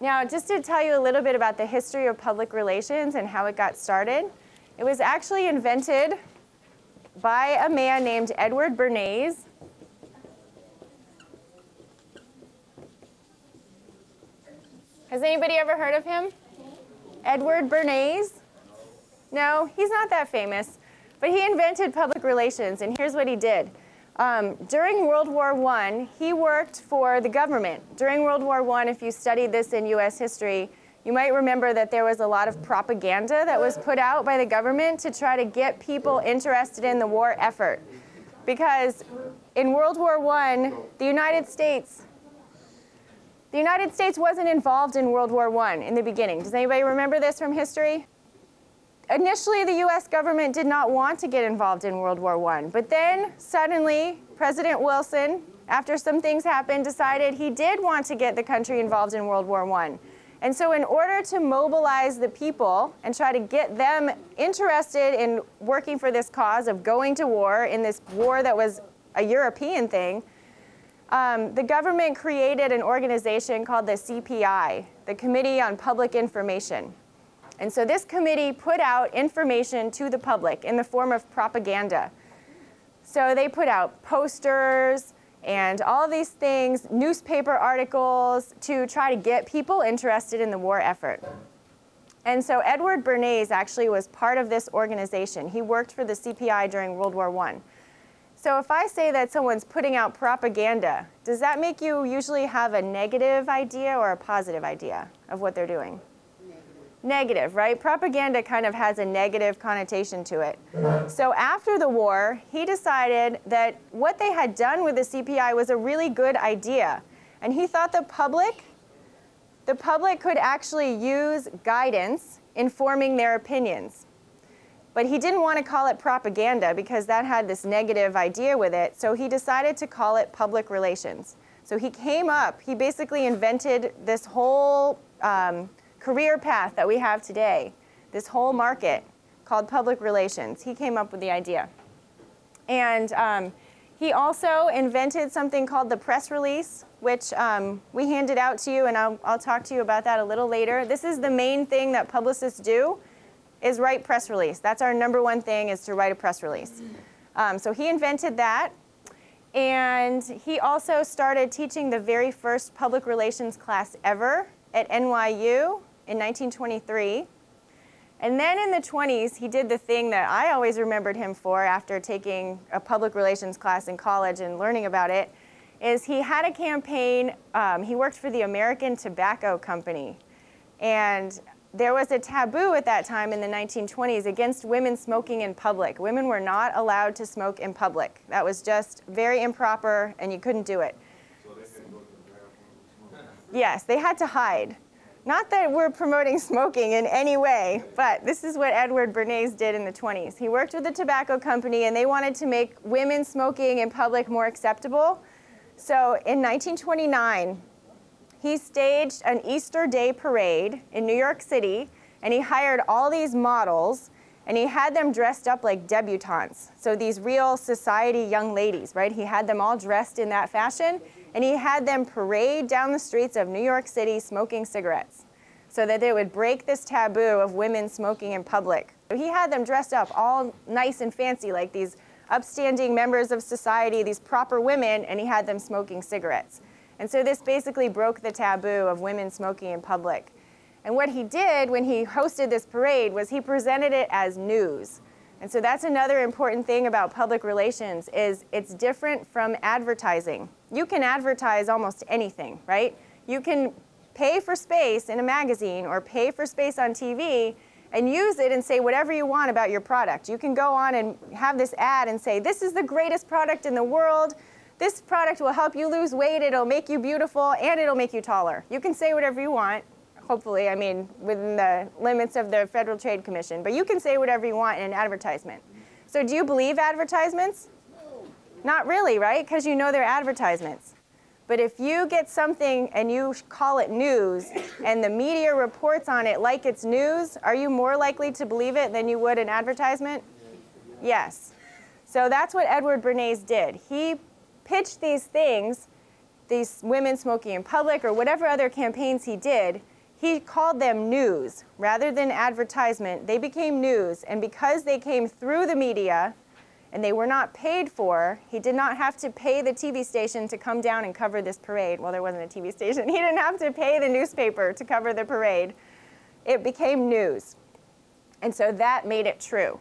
Now, just to tell you a little bit about the history of public relations and how it got started, it was actually invented by a man named Edward Bernays. Has anybody ever heard of him? Edward Bernays? No, he's not that famous. But he invented public relations, and here's what he did. During World War I, he worked for the government. During World War I, if you studied this in US history, you might remember that there was a lot of propaganda that was put out by the government to try to get people interested in the war effort. Because in World War I, the United States wasn't involved in World War I in the beginning. Does anybody remember this from history? Initially, the US government did not want to get involved in World War I, but then suddenly President Wilson, after some things happened, decided he did want to get the country involved in World War I. And so in order to mobilize the people and try to get them interested in working for this cause of going to war, in this war that was a European thing, the government created an organization called the CPI, the Committee on Public Information. And so this committee put out information to the public in the form of propaganda. So they put out posters and all these things, newspaper articles, to try to get people interested in the war effort. And so Edward Bernays actually was part of this organization. He worked for the CPI during World War I. So if I say that someone's putting out propaganda, does that make you usually have a negative idea or a positive idea of what they're doing? Negative, right? Propaganda kind of has a negative connotation to it. So after the war, he decided that what they had done with the CPI was a really good idea. And he thought the public could actually use guidance in forming their opinions. But he didn't want to call it propaganda because that had this negative idea with it. So he decided to call it public relations. So he basically invented this whole career path that we have today, this whole market called public relations. He came up with the idea. And he also invented something called the press release, which we handed out to you, and I'll talk to you about that a little later. This is the main thing that publicists do, is write press release. That's our #1 thing, is to write a press release. So he invented that. And he also started teaching the very first public relations class ever at NYU in 1923. And then in the 20s, he did the thing that I always remembered him for after taking a public relations class in college and learning about it, is he had a campaign. He worked for the American Tobacco Company. And there was a taboo at that time in the 1920s against women smoking in public. Women were not allowed to smoke in public. That was just very improper, and you couldn't do it. So they couldn't go to the bathroom and smoke? Yes, they had to hide. Not that we're promoting smoking in any way, but this is what Edward Bernays did in the 20s. He worked with the tobacco company, and they wanted to make women smoking in public more acceptable. So in 1929, he staged an Easter Day parade in New York City, and he hired all these models, and he had them dressed up like debutantes. So these real society young ladies, right? He had them all dressed in that fashion, and he had them parade down the streets of New York City smoking cigarettes so that they would break this taboo of women smoking in public. So he had them dressed up all nice and fancy like these upstanding members of society, these proper women, and he had them smoking cigarettes. And so this basically broke the taboo of women smoking in public. And what he did when he hosted this parade was he presented it as news. And so that's another important thing about public relations, is it's different from advertising. You can advertise almost anything, right? You can pay for space in a magazine or pay for space on TV and use it and say whatever you want about your product. You can go on and have this ad and say, this is the greatest product in the world. This product will help you lose weight, it'll make you beautiful, and it'll make you taller. You can say whatever you want, hopefully, I mean, within the limits of the Federal Trade Commission, but you can say whatever you want in an advertisement. So do you believe advertisements? No. Not really, right? Because you know they're advertisements. But if you get something and you call it news, and the media reports on it like it's news, are you more likely to believe it than you would an advertisement? Yes. So that's what Edward Bernays did. He pitched these things these women smoking in public or whatever other campaigns he did, he called them news. Rather than advertisement, they became news. And because they came through the media and they were not paid for, he did not have to pay the TV station to come down and cover this parade. Well, there wasn't a TV station. He didn't have to pay the newspaper to cover the parade. It became news. And so that made it true.